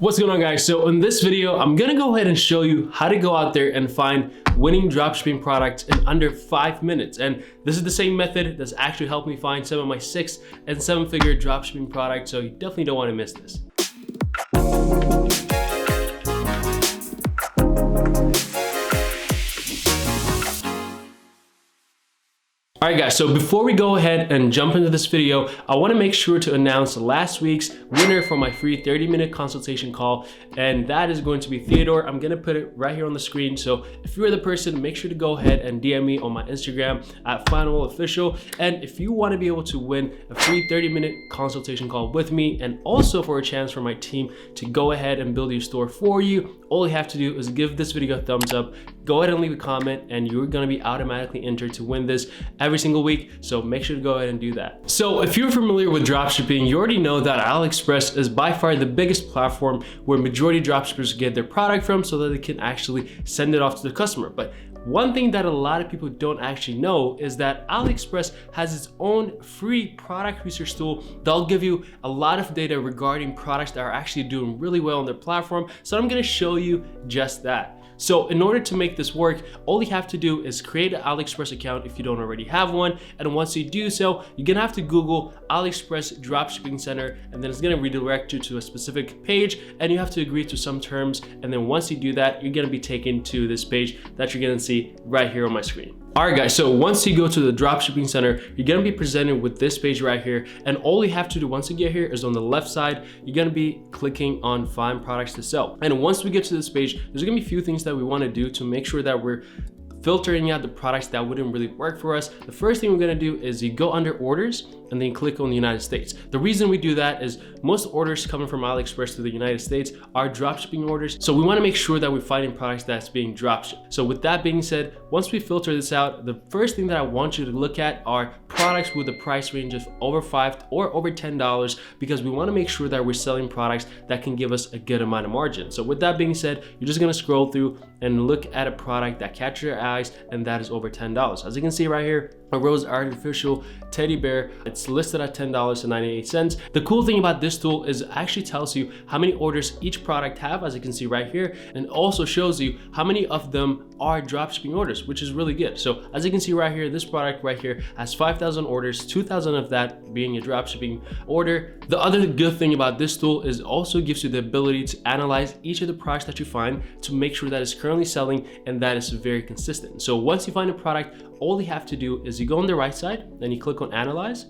What's going on, guys? So in this video, I'm gonna go ahead and show you how to go out there and find winning dropshipping products in under 5 minutes. And this is the same method that's actually helped me find some of my 6- and 7-figure dropshipping products. So you definitely don't want to miss this. All right, guys, so before we go ahead and jump into this video, I want to make sure to announce last week's winner for my free 30-minute consultation call, and that is going to be Theodore. I'm going to put it right here on the screen. So if you're the person, make sure to go ahead and DM me on my Instagram at FinalOfficial. And if you want to be able to win a free 30-minute consultation call with me, and also for a chance for my team to go ahead and build your store for you, all you have to do is give this video a thumbs up, go ahead and leave a comment, and you're going to be automatically entered to win this every single week. So make sure to go ahead and do that. So if you're familiar with dropshipping, you already know that AliExpress is by far the biggest platform where majority dropshippers get their product from so that they can actually send it off to the customer. But one thing that a lot of people don't actually know is that AliExpress has its own free product research tool that'll give you a lot of data regarding products that are actually doing really well on their platform. So I'm going to show you just that. So in order to make this work, all you have to do is create an AliExpress account if you don't already have one. And once you do so, you're gonna have to Google AliExpress Dropshipping Center, and then it's gonna redirect you to a specific page, and you have to agree to some terms. And then once you do that, you're gonna be taken to this page that you're gonna see right here on my screen. All right, guys, so once you go to the Dropshipping Center, you're gonna be presented with this page right here. And all you have to do once you get here is on the left side, you're gonna be clicking on Find Products to Sell. And once we get to this page, there's gonna be a few things that we wanna do to make sure that we're filtering out the products that wouldn't really work for us. The first thing we're gonna do is you go under orders and then click on the United States. The reason we do that is most orders coming from AliExpress to the United States are dropshipping orders. So we wanna make sure that we're finding products that's being dropshipped. So with that being said, once we filter this out, the first thing that I want you to look at are products with a price range of over $5 or over $10, because we wanna make sure that we're selling products that can give us a good amount of margin. So with that being said, you're just gonna scroll through and look at a product that catches your eyes, and that is over $10. As you can see right here, a rose artificial teddy bear. It's listed at $10.98. The cool thing about this tool is it actually tells you how many orders each product have, as you can see right here, and also shows you how many of them are dropshipping orders, which is really good. So as you can see right here, this product right here has 5,000 orders, 2,000 of that being a dropshipping order. The other good thing about this tool is it also gives you the ability to analyze each of the products that you find to make sure that it's currently selling and that is very consistent. So once you find a product, all you have to do is you go on the right side, then you click on Analyze,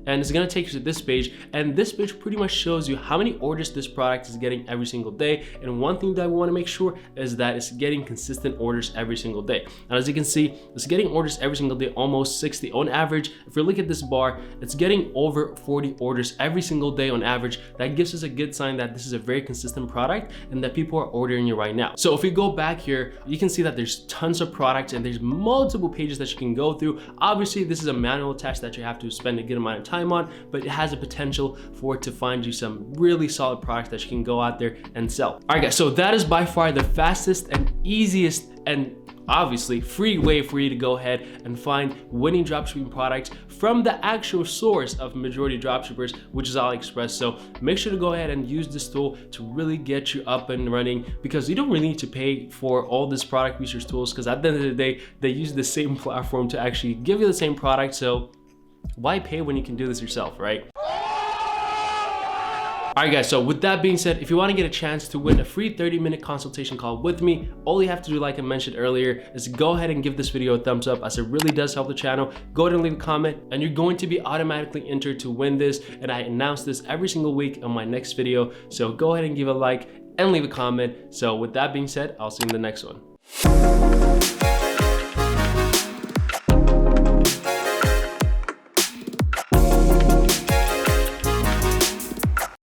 and it's gonna take you to this page, and this page pretty much shows you how many orders this product is getting every single day. And one thing that we wanna make sure is that it's getting consistent orders every single day. And as you can see, it's getting orders every single day, almost 60 on average. If you look at this bar, it's getting over 40 orders every single day on average. That gives us a good sign that this is a very consistent product and that people are ordering it right now. So if we go back here, you can see that there's tons of products and there's multiple pages that you can go through. Obviously, this is a manual task that you have to spend a good amount of time on, but it has a potential for it to find you some really solid products that you can go out there and sell. All right, guys, so that is by far the fastest and easiest and obviously free way for you to go ahead and find winning dropshipping products from the actual source of majority dropshippers, which is AliExpress. So make sure to go ahead and use this tool to really get you up and running, because you don't really need to pay for all this product research tools, because at the end of the day, they use the same platform to actually give you the same product. So why pay when you can do this yourself, right? All right, guys, so with that being said, if you want to get a chance to win a free 30-minute consultation call with me, all you have to do, like I mentioned earlier, is go ahead and give this video a thumbs up, as it really does help the channel. Go ahead and leave a comment, and you're going to be automatically entered to win this. And I announce this every single week on my next video. So go ahead and give a like and leave a comment. So with that being said, I'll see you in the next one.